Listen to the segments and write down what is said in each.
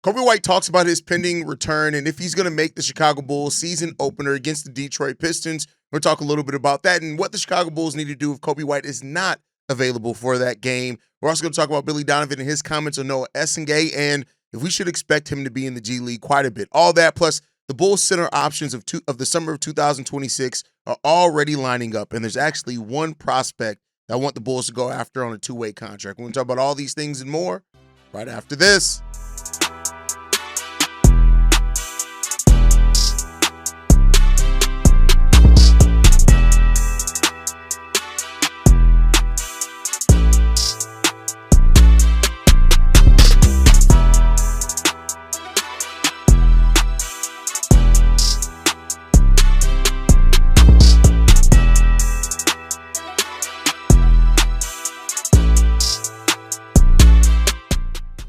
Coby White talks about his pending return and if he's going to make the Chicago Bulls season opener against the Detroit Pistons. We'll talk a little bit about that and what the Chicago Bulls need to do if Coby White is not available for that game. We're also going to talk about Billy Donovan and his comments on Noah Essinge and if we should expect him to be in the G League quite a bit. All that plus the Bulls center options of the summer of 2026 are already lining up, and there's actually one prospect that I want the Bulls to go after on a two-way contract. We're going to talk about all these things and more right after this.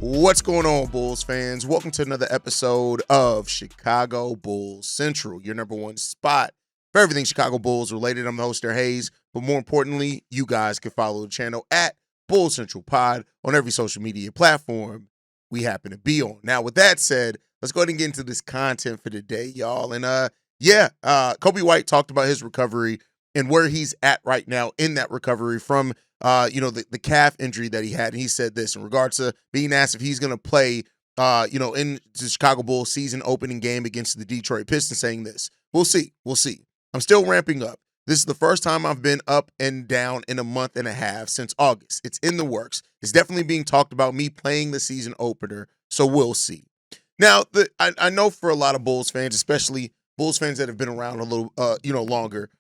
What's going on, Bulls fans? Welcome to another episode of Chicago Bulls Central, your number one spot for everything Chicago Bulls related. I'm the host, Hayes, but more importantly, you guys can follow the channel at Bulls Central Pod on every social media platform we happen to be on. Now, with that said, let's go ahead and get into this content for today, y'all. And Coby White talked about his recovery and where he's at right now in that recovery from the calf injury that he had. And he said this in regards to being asked if he's going to play, in the Chicago Bulls season opening game against the Detroit Pistons, saying this. We'll see. I'm still ramping up. This is the first time I've been up and down in a month and a half since August. It's in the works. It's definitely being talked about, me playing the season opener. So we'll see. Now, I know for a lot of Bulls fans, especially Bulls fans that have been around a little, longer,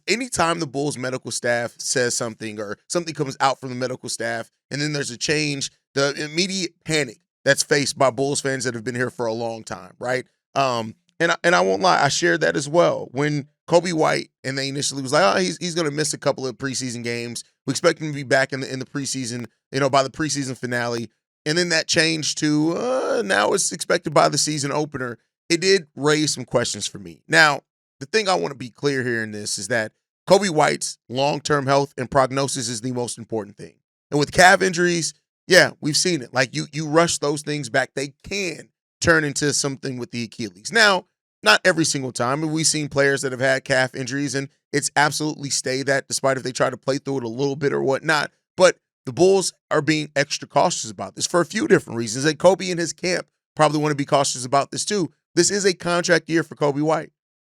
anytime the Bulls medical staff says something or something comes out from the medical staff and then there's a change, the immediate panic that's faced by Bulls fans that have been here for a long time, right? And I won't lie, I shared that as well. When Coby White and they initially was like, oh, he's going to miss a couple of preseason games. We expect him to be back in the preseason, by the preseason finale. And then that changed to now it's expected by the season opener. It did raise some questions for me. Now, the thing I want to be clear here in this is that Coby White's long-term health and prognosis is the most important thing. And with calf injuries, yeah, we've seen it. Like you rush those things back, they can turn into something with the Achilles. Now, not every single time. And we've seen players that have had calf injuries and it's absolutely stayed that despite if they try to play through it a little bit or whatnot. But the Bulls are being extra cautious about this for a few different reasons. And Coby and his camp probably want to be cautious about this too. This is a contract year for Coby White.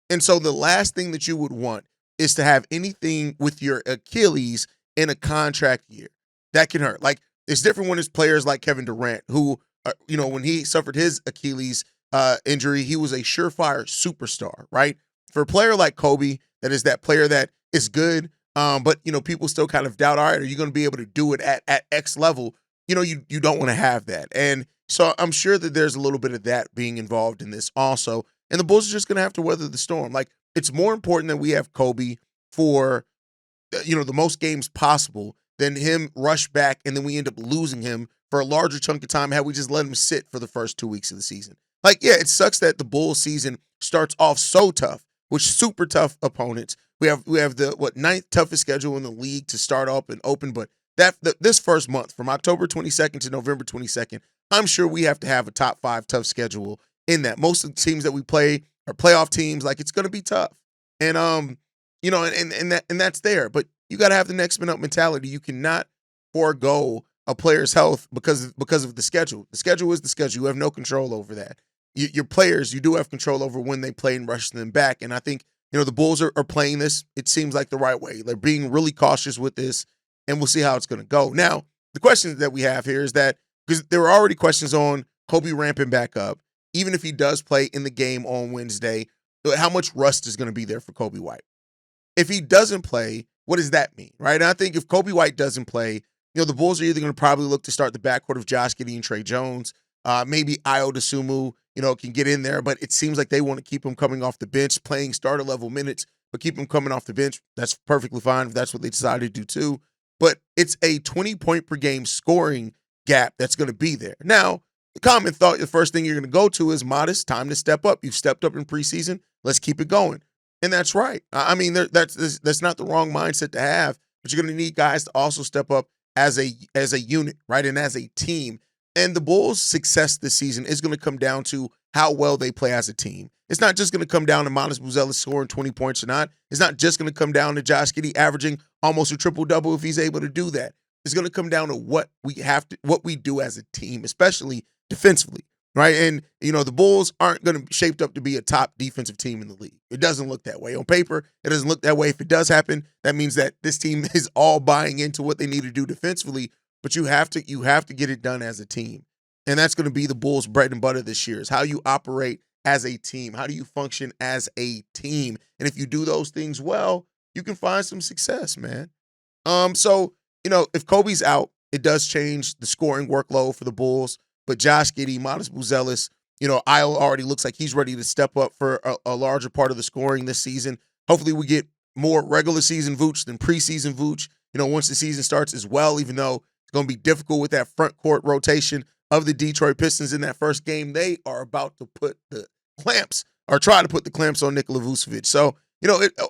And so the last thing that you would want is to have anything with your Achilles in a contract year. That can hurt. Like, it's different when it's players like Kevin Duren, who, when he suffered his Achilles injury, he was a surefire superstar, right? For a player like Coby, that is that player that is good, but, people still kind of doubt, all right, are you going to be able to do it at X level? You don't want to have that. And so I'm sure that there's a little bit of that being involved in this also. And the Bulls are just going to have to weather the storm. Like, it's more important that we have Coby for, the most games possible than him rush back and then we end up losing him for a larger chunk of time had we just let him sit for the first 2 weeks of the season. Like, yeah, it sucks that the Bulls season starts off so tough with super tough opponents. We have the ninth toughest schedule in the league to start up and open, but this first month from October 22nd to November 22nd, I'm sure we have to have a top 5 tough schedule in that. Most of the teams that we play are playoff teams. Like, it's going to be tough. And, and that's there. But you got to have the next man up mentality. You cannot forego a player's health because of the schedule. The schedule is the schedule. You have no control over that. Your players, you do have control over when they play and rush them back. And I think, the Bulls are playing this, it seems like the right way. They're being really cautious with this, and we'll see how it's going to go. Now, the question that we have here is that, because there were already questions on Coby ramping back up, even if he does play in the game on Wednesday, how much rust is going to be there for Coby White? If he doesn't play, what does that mean, right? And I think if Coby White doesn't play, the Bulls are either going to probably look to start the backcourt of Josh Giddey and Trey Jones. Maybe Ayo Dosunmu, can get in there, but it seems like they want to keep him coming off the bench, playing starter level minutes, but keep him coming off the bench. That's perfectly fine if that's what they decided to do too. But it's a 20-point per game scoring gap that's going to be there. Now, the common thought, the first thing you're going to go to is modest, time to step up. You've stepped up in preseason. Let's keep it going. And that's right. I mean, that's not the wrong mindset to have, but you're going to need guys to also step up as a unit, right? And as a team. And the Bulls' success this season is going to come down to how well they play as a team. It's not just going to come down to Matas Buzelis scoring 20 points or not. It's not just going to come down to Josh Giddey averaging almost a triple-double if he's able to do that. It's going to come down to what we do as a team, especially defensively, right? And, the Bulls aren't going to be shaped up to be a top defensive team in the league. It doesn't look that way. On paper, it doesn't look that way. If it does happen, that means that this team is all buying into what they need to do defensively, but you have to get it done as a team. And that's going to be the Bulls' bread and butter this year, is how you operate as a team. How do you function as a team? And if you do those things well, you can find some success, man. So, if Coby's out, it does change the scoring workload for the Bulls. But Josh Giddey, Matas Buzelis, Isle already looks like he's ready to step up for a larger part of the scoring this season. Hopefully we get more regular season Vooch than preseason Vooch, once the season starts as well, even though it's going to be difficult with that front court rotation of the Detroit Pistons in that first game. They are about to put the clamps or try to put the clamps on Nikola Vucevic. So,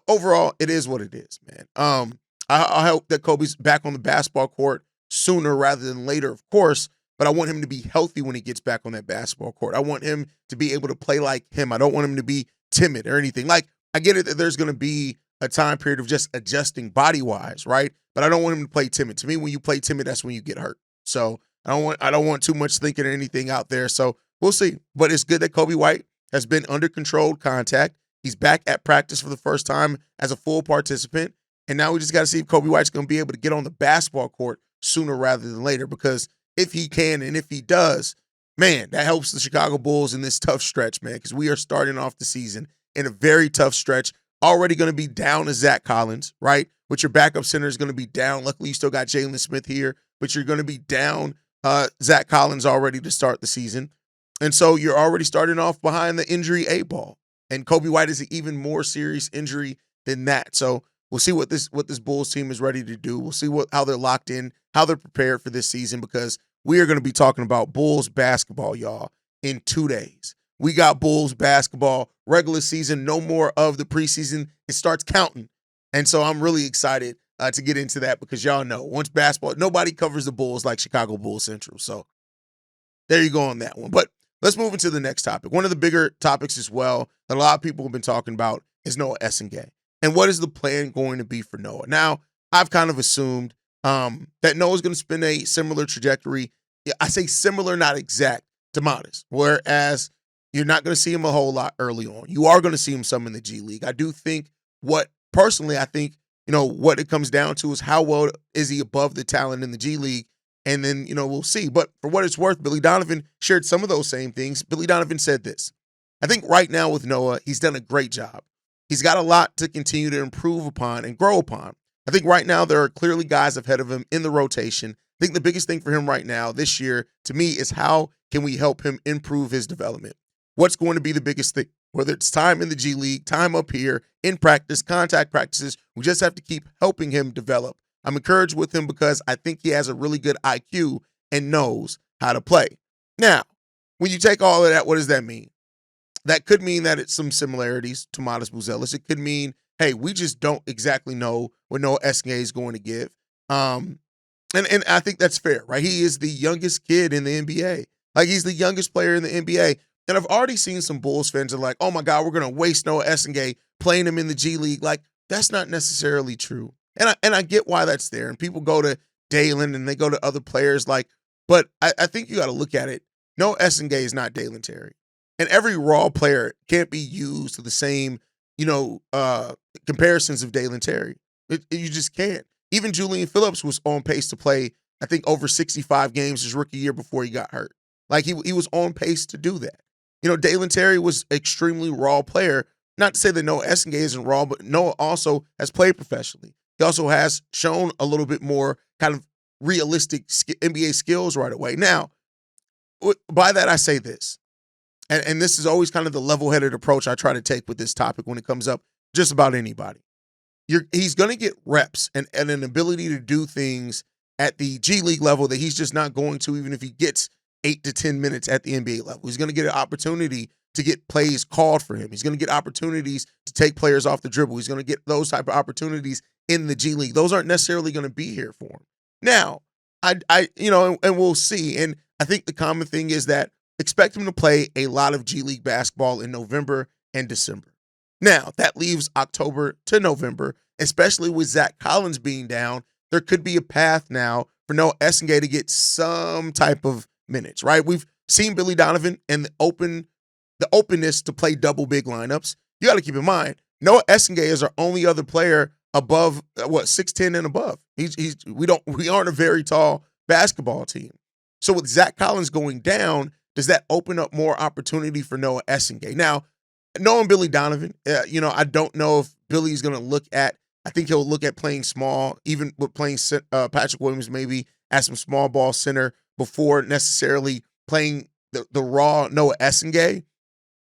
overall, it is what it is, man. I hope that Coby's back on the basketball court sooner rather than later, of course, but I want him to be healthy when he gets back on that basketball court. I want him to be able to play like him. I don't want him to be timid or anything. Like, I get it that there's going to be a time period of just adjusting body-wise, right? But I don't want him to play timid. To me, when you play timid, that's when you get hurt. So I don't want too much thinking or anything out there. So we'll see. But it's good that Coby White has been under controlled contact. He's back at practice for the first time as a full participant. And now we just got to see if Coby White's going to be able to get on the basketball court sooner rather than later. Because if he can and if he does, man, that helps the Chicago Bulls in this tough stretch, man. Because we are starting off the season in a very tough stretch. Already going to be down to Zach Collins, right? But your backup center is going to be down. Luckily, you still got Jalen Smith here. But you're going to be down Zach Collins already to start the season. And so you're already starting off behind the injury 8-ball. And Coby White is an even more serious injury than that. So we'll see what this Bulls team is ready to do. We'll see how they're locked in, how they're prepared for this season, because we are going to be talking about Bulls basketball, y'all, in 2 days. We got Bulls basketball, regular season, no more of the preseason. It starts counting. And so I'm really excited to get into that because y'all know, once basketball, nobody covers the Bulls like Chicago Bulls Central. So there you go on that one. But let's move into the next topic. One of the bigger topics as well that a lot of people have been talking about is Noah Essinge. And what is the plan going to be for Noah? Now, I've kind of assumed that Noah's going to spend a similar trajectory. I say similar, not exact, to Matas. Whereas you're not going to see him a whole lot early on. You are going to see him some in the G League. I do think what it comes down to is how well is he above the talent in the G League. And then, we'll see. But for what it's worth, Billy Donovan shared some of those same things. Billy Donovan said this. I think right now with Noah, he's done a great job. He's got a lot to continue to improve upon and grow upon. I think right now there are clearly guys ahead of him in the rotation. I think the biggest thing for him right now this year, to me, is how can we help him improve his development? What's going to be the biggest thing? Whether it's time in the G League, time up here, in practice, contact practices, we just have to keep helping him develop. I'm encouraged with him because I think he has a really good IQ and knows how to play. Now, when you take all of that, what does that mean? That could mean that it's some similarities to Matas Buzelis. It could mean, hey, we just don't exactly know what Noah Essinge is going to give. And I think that's fair, right? He is the youngest kid in the NBA. Like, he's the youngest player in the NBA. And I've already seen some Bulls fans are like, oh my God, we're going to waste Noah Essinge playing him in the G League. Like, that's not necessarily true. And I get why that's there. And people go to Jalen and they go to other players but I think you got to look at it. Noah Essinge is not Dalen Terry. And every raw player can't be used to the same, comparisons of Dalen Terry. You just can't. Even Julian Phillips was on pace to play, I think, over 65 games his rookie year before he got hurt. Like, he was on pace to do that. Dalen Terry was an extremely raw player. Not to say that Noah Essinge isn't raw, but Noah also has played professionally. He also has shown a little bit more kind of realistic NBA skills right away. Now, by that I say this, and this is always kind of the level-headed approach I try to take with this topic when it comes up just about anybody. He's going to get reps and an ability to do things at the G League level that he's just not going to, even if he gets 8 to 10 minutes at the NBA level. He's going to get an opportunity to get plays called for him. He's going to get opportunities to take players off the dribble. He's going to get those type of opportunities in the G League. Those aren't necessarily going to be here for him. Now, and we'll see. And I think the common thing is that expect him to play a lot of G League basketball in November and December. Now, that leaves October to November, especially with Zach Collins being down. There could be a path now for Noah Essinge to get some type of minutes, right? We've seen Billy Donovan and the openness to play double big lineups. You got to keep in mind, Noah Essinge is our only other player above 6'10" and above. We aren't a very tall basketball team. So with Zach Collins going down, does that open up more opportunity for Noah Essinge? Now, knowing Billy Donovan, I don't know if Billy's going to look at. I think he'll look at playing small, even with playing Patrick Williams maybe as some small ball center before necessarily playing the raw Noah Essinge.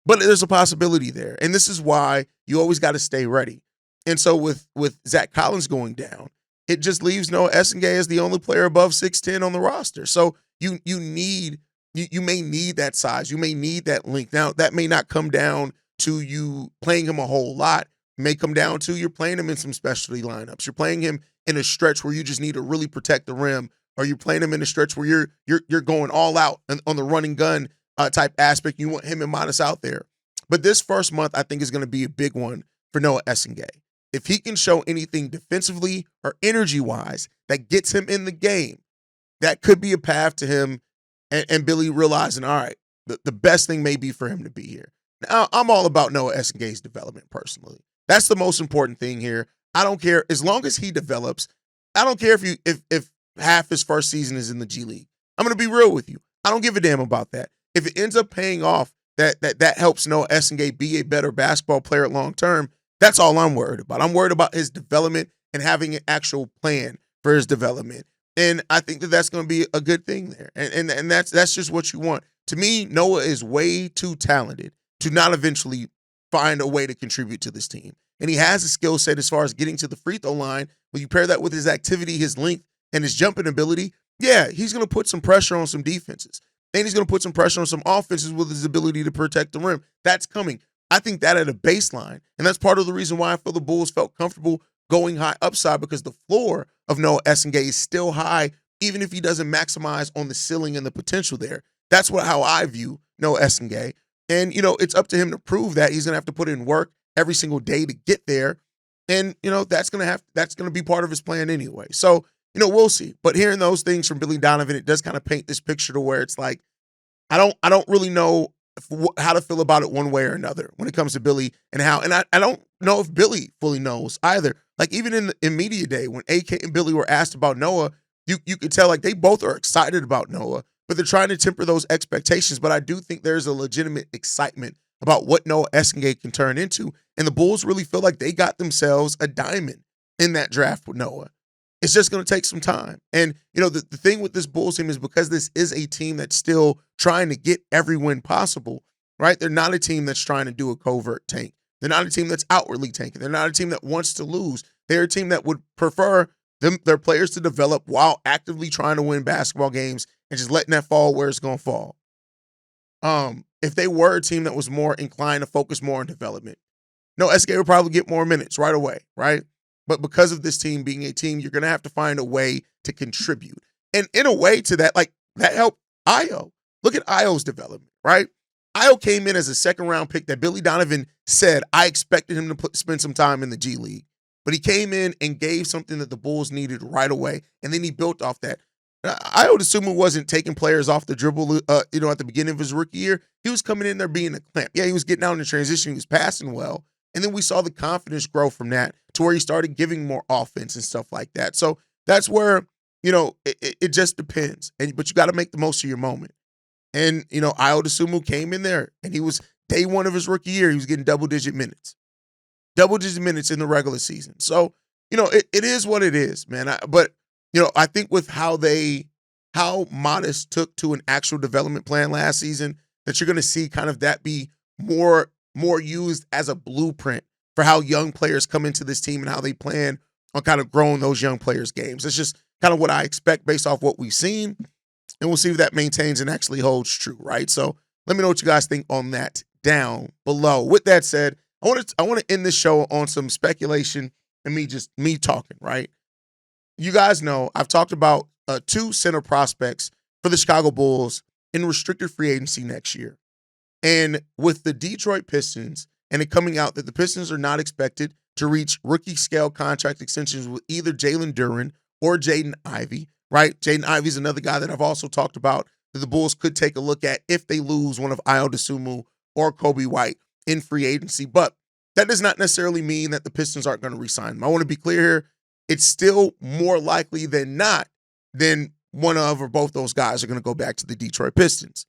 But there's a possibility there. And this is why you always got to stay ready. And so with Zach Collins going down, it just leaves Noah Essinge as the only player above 6'10" on the roster. So you may need that size. You may need that length. Now, that may not come down to you playing him a whole lot. It may come down to you're playing him in some specialty lineups. You're playing him in a stretch where you just need to really protect the rim, or you're playing him in a stretch where you're going all out on the running gun type aspect. You want him and Modest out there. But this first month, I think, is going to be a big one for Noah Essinge. If he can show anything defensively or energy-wise that gets him in the game, that could be a path to him and Billy realizing, all right, the best thing may be for him to be here. Now, I'm all about Noah Essinge's development personally. That's the most important thing here. I don't care. As long as he develops, I don't care if half his first season is in the G League. I'm going to be real with you. I don't give a damn about that. If it ends up paying off, that helps Noah Essinge be a better basketball player long term, that's all I'm worried about. I'm worried about his development and having an actual plan for his development. And I think that's going to be a good thing there. And that's just what you want. To me, Noah is way too talented to not eventually find a way to contribute to this team. And he has a skill set as far as getting to the free throw line. When you pair that with his activity, his length, and his jumping ability, yeah, he's going to put some pressure on some defenses. And he's going to put some pressure on some offenses with his ability to protect the rim. That's coming. I think that at a baseline. And that's part of the reason why I feel the Bulls felt comfortable going high upside, because the floor of Noah Essinge is still high, even if he doesn't maximize on the ceiling and the potential there. That's how I view Noah Essinge. And, it's up to him to prove that. He's going to have to put in work every single day to get there. And, that's going to be part of his plan anyway. So, we'll see. But hearing those things from Billy Donovan, it does kind of paint this picture to where it's like, I don't really know how to feel about it one way or another when it comes to Billy and how. And I don't know if Billy fully knows either. Like, even in media day, when AK and Billy were asked about Noah, you could tell like they both are excited about Noah, but they're trying to temper those expectations. But I do think there's a legitimate excitement about what Noah Essinge can turn into. And the Bulls really feel like they got themselves a diamond in that draft with Noah. It's just going to take some time. And, the thing with this Bulls team is because this is a team that's still trying to get every win possible, right? They're not a team that's trying to do a covert tank. They're not a team that's outwardly tanking. They're not a team that wants to lose. They're a team that would prefer their players to develop while actively trying to win basketball games and just letting that fall where it's going to fall. If they were a team that was more inclined to focus more on development, Esengue would probably get more minutes right away, right? But because of this team being a team, you're going to have to find a way to contribute. And in a way to that, like, that helped Ayo. Look at Ayo's development, right? Ayo came in as a second-round pick that Billy Donovan said, I expected him to spend some time in the G League. But he came in and gave something that the Bulls needed right away, and then he built off that. Ayo Dosunmu wasn't taking players off the dribble, at the beginning of his rookie year. He was coming in there being a clamp. Yeah, he was getting out in the transition. He was passing well. And then we saw the confidence grow from that to where he started giving more offense and stuff like that. So that's where, it just depends. But you got to make the most of your moment. And, Ayo Dosunmu came in there, and he was day one of his rookie year. He was getting double-digit minutes. Double-digit minutes in the regular season. So, it is what it is, man. I think with how Modest took to an actual development plan last season, that you're going to see kind of that be more used as a blueprint for how young players come into this team and how they plan on kind of growing those young players' games. It's just kind of what I expect based off what we've seen, and we'll see if that maintains and actually holds true, right? So let me know what you guys think on that down below. With that said, I want to end this show on some speculation and me talking, right? You guys know I've talked about 2 center prospects for the Chicago Bulls in restricted free agency next year. And with the Detroit Pistons and it coming out that the Pistons are not expected to reach rookie scale contract extensions with either Jalen Duren or Jaden Ivey, right? Jaden Ivey is another guy that I've also talked about that the Bulls could take a look at if they lose one of Ayo Dosunmu or Coby White in free agency. But that does not necessarily mean that the Pistons aren't going to re-sign them. I want to be clear here. It's still more likely than not than one of or both those guys are going to go back to the Detroit Pistons.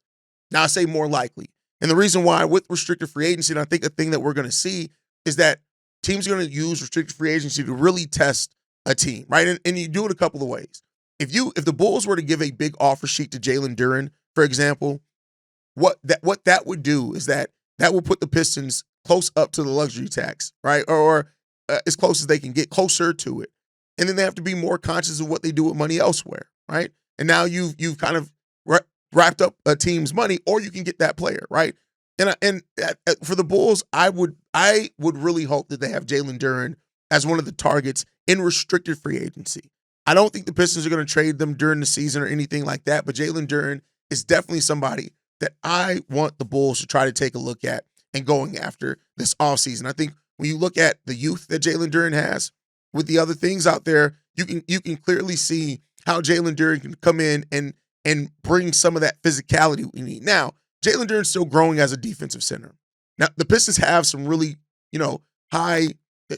Now, I say more likely. And the reason why with restricted free agency, and I think a thing that we're going to see is that teams are going to use restricted free agency to really test a team, right? And you do it a couple of ways. If the Bulls were to give a big offer sheet to Jalen Duren, for example, what that would do is that will put the Pistons close up to the luxury tax, right? Or as close as they can get, closer to it. And then they have to be more conscious of what they do with money elsewhere, right? And now you've kind of wrapped up a team's money, or you can get that player, right? And for the Bulls, I would really hope that they have Jalen Duren as one of the targets in restricted free agency. I don't think the Pistons are going to trade them during the season or anything like that, but Jalen Duren is definitely somebody that I want the Bulls to try to take a look at and going after this offseason. I think when you look at the youth that Jalen Duren has with the other things out there, you can clearly see how Jalen Duren can come in and bring some of that physicality we need. Now, Jalen Duren's still growing as a defensive center. Now, the Pistons have some really, high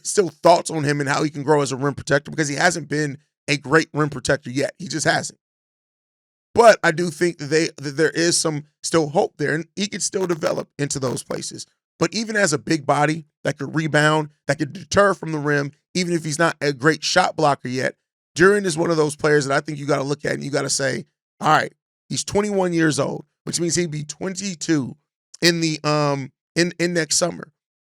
still thoughts on him and how he can grow as a rim protector because he hasn't been a great rim protector yet. He just hasn't. But I do think that there is some still hope there, and he could still develop into those places. But even as a big body that could rebound, that could deter from the rim, even if he's not a great shot blocker yet, Duren is one of those players that I think you got to look at and you got to say, all right, he's 21 years old, which means he'd be 22 in the in next summer.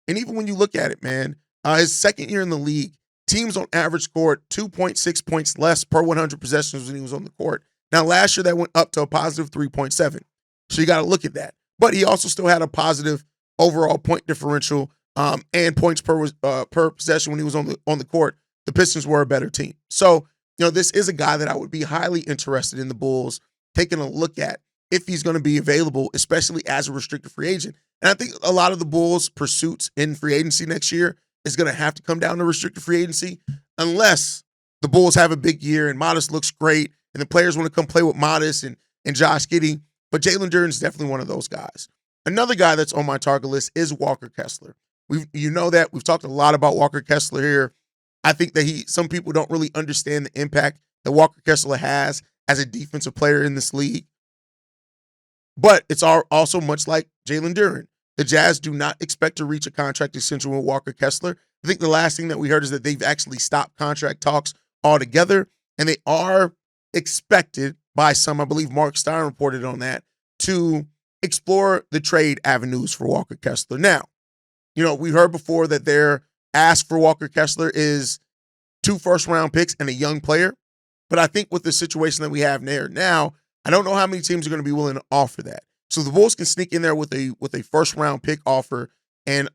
And even when you look at it, man, his second year in the league, teams on average scored 2.6 points less per 100 possessions when he was on the court. Now, last year that went up to a positive 3.7. So you got to look at that. But he also still had a positive overall point differential and points per possession when he was on the court. The Pistons were a better team. So, this is a guy that I would be highly interested in the Bulls taking a look at if he's going to be available, especially as a restricted free agent. And I think a lot of the Bulls' pursuits in free agency next year is going to have to come down to restricted free agency unless the Bulls have a big year and Modest looks great and the players want to come play with Modest and Josh Giddey. But Jalen Duren is definitely one of those guys. Another guy that's on my target list is Walker Kessler. That. We've talked a lot about Walker Kessler here. I think that some people don't really understand the impact that Walker Kessler has as a defensive player in this league. But it's also much like Jalen Duren. The Jazz do not expect to reach a contract extension with Walker Kessler. I think the last thing that we heard is that they've actually stopped contract talks altogether, and they are expected by some, I believe Mark Stein reported on that, to explore the trade avenues for Walker Kessler. Now, we heard before that their ask for Walker Kessler is 2 first-round picks and a young player, but I think with the situation that we have there now, I don't know how many teams are going to be willing to offer that. So the Bulls can sneak in there with a first-round pick offer and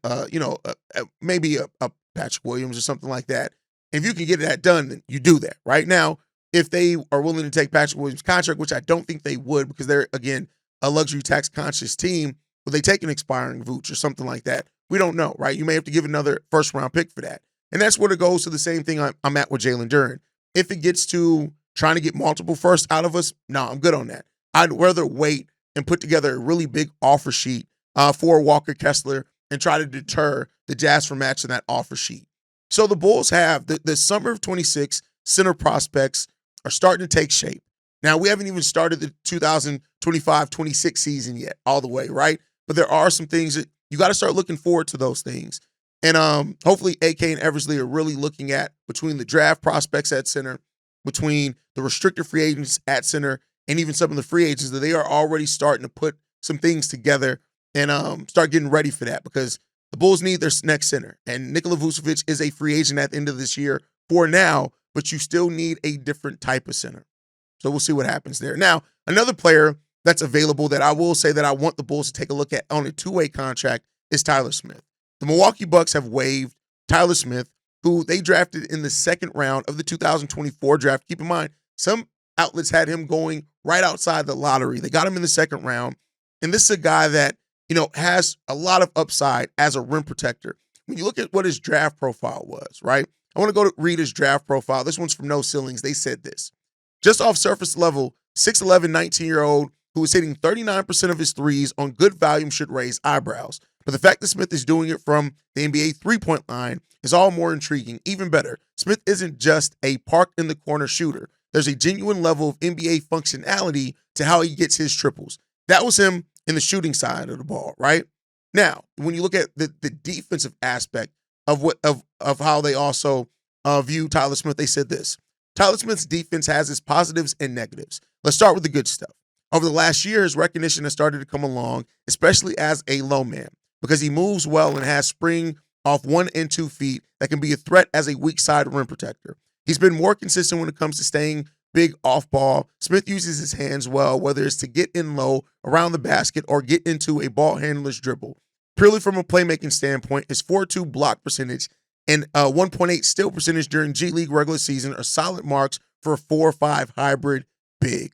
maybe a Patrick Williams or something like that. And if you can get that done, then you do that. Right now, if they are willing to take Patrick Williams' contract, which I don't think they would because they're, again, a luxury tax-conscious team, will they take an expiring Vooch or something like that? We don't know, right? You may have to give another first-round pick for that. And that's where it goes to the same thing I'm at with Jalen Duren. If it gets to trying to get multiple firsts out of us, no, I'm good on that. I'd rather wait and put together a really big offer sheet for Walker Kessler and try to deter the Jazz from matching that offer sheet. So the Bulls have the summer of 26 center prospects are starting to take shape. Now, we haven't even started the 2025-26 season yet all the way, right? But there are some things that you got to start looking forward to those things. And hopefully AK and Eversley are really looking at between the draft prospects at center, between the restricted free agents at center, and even some of the free agents that they are already starting to put some things together and start getting ready for that because the Bulls need their next center. And Nikola Vucevic is a free agent at the end of this year for now, but you still need a different type of center. So we'll see what happens there. Now, another player that's available that I will say that I want the Bulls to take a look at on a two-way contract is Tyler Smith. The Milwaukee Bucks have waived Tyler Smith, who they drafted in the second round of the 2024 draft. Keep in mind, some outlets had him going right outside the lottery. They got him in the second round. And this is a guy that, has a lot of upside as a rim protector. When you look at what his draft profile was, right? I want to go read his draft profile. This one's from No Ceilings. They said this. Just off surface level, 6'11", 19-year-old who is hitting 39% of his threes on good volume should raise eyebrows. But the fact that Smith is doing it from the NBA three-point line is all more intriguing. Even better, Smith isn't just a park-in-the-corner shooter. There's a genuine level of NBA functionality to how he gets his triples. That was him in the shooting side of the ball, right? Now, when you look at the defensive aspect of how they also view Tyler Smith, they said this. Tyler Smith's defense has its positives and negatives. Let's start with the good stuff. Over the last year, his recognition has started to come along, especially as a low man, because he moves well and has spring off 1 and 2 feet that can be a threat as a weak side rim protector. He's been more consistent when it comes to staying big off ball. Smith uses his hands well, whether it's to get in low around the basket or get into a ball handler's dribble. Purely from a playmaking standpoint, his 4.2 block percentage and 1.8 steal percentage during G League regular season are solid marks for a 4-5 hybrid big.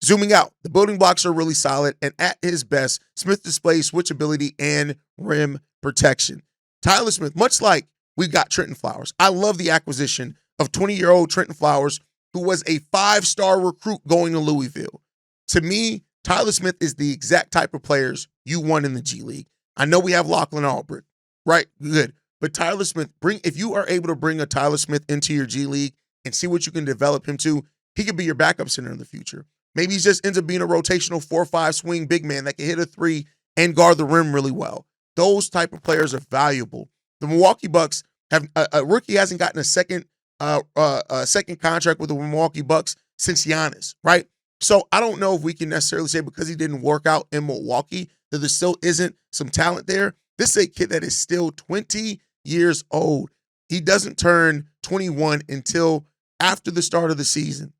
Zooming out, the building blocks are really solid, and at his best, Smith displays switchability and rim protection. Tyler Smith, much like we got Trenton Flowers, I love the acquisition of 20-year-old Trenton Flowers, who was a 5-star recruit going to Louisville. To me, Tyler Smith is the exact type of players you want in the G League. I know we have Lachlan Albrecht, right? Good. But Tyler Smith, if you are able to bring a Tyler Smith into your G League and see what you can develop him to, he could be your backup center in the future. Maybe he just ends up being a rotational 4-5 swing big man that can hit a three and guard the rim really well. Those type of players are valuable. The Milwaukee Bucks have a rookie hasn't gotten a second contract with the Milwaukee Bucks since Giannis, right? So I don't know if we can necessarily say because he didn't work out in Milwaukee that there still isn't some talent there. This is a kid that is still 20 years old. He doesn't turn 21 until after the start of the season.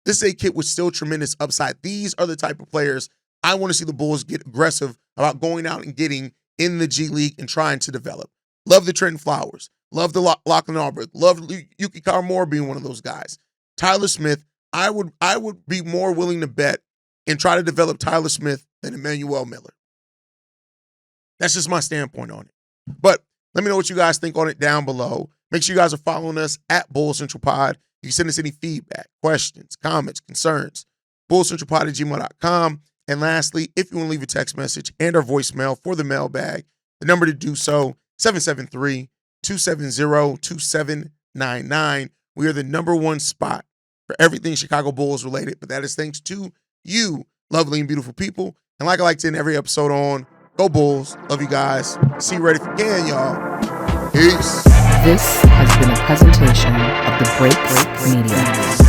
This is a kid with still tremendous upside. These are the type of players I want to see the Bulls get aggressive about going out and getting in the G League and trying to develop. Love the Trenton Flowers. Love the Lachlan Albrecht. Love Yuki Karamora being one of those guys. Tyler Smith, I would be more willing to bet and try to develop Tyler Smith than Emmanuel Miller. That's just my standpoint on it. But let me know what you guys think on it down below. Make sure you guys are following us at Bull Central Pod. You can send us any feedback, questions, comments, concerns, bullcentralpod@gmail.com. And lastly, if you want to leave a text message and our voicemail for the mailbag, the number to do so, 773-270-2799. We are the #1 spot for everything Chicago Bulls related, but that is thanks to you, lovely and beautiful people. And like I like to end every episode on, go Bulls. Love you guys. See you ready for again, y'all. Peace. This has been a presentation of the Break Media.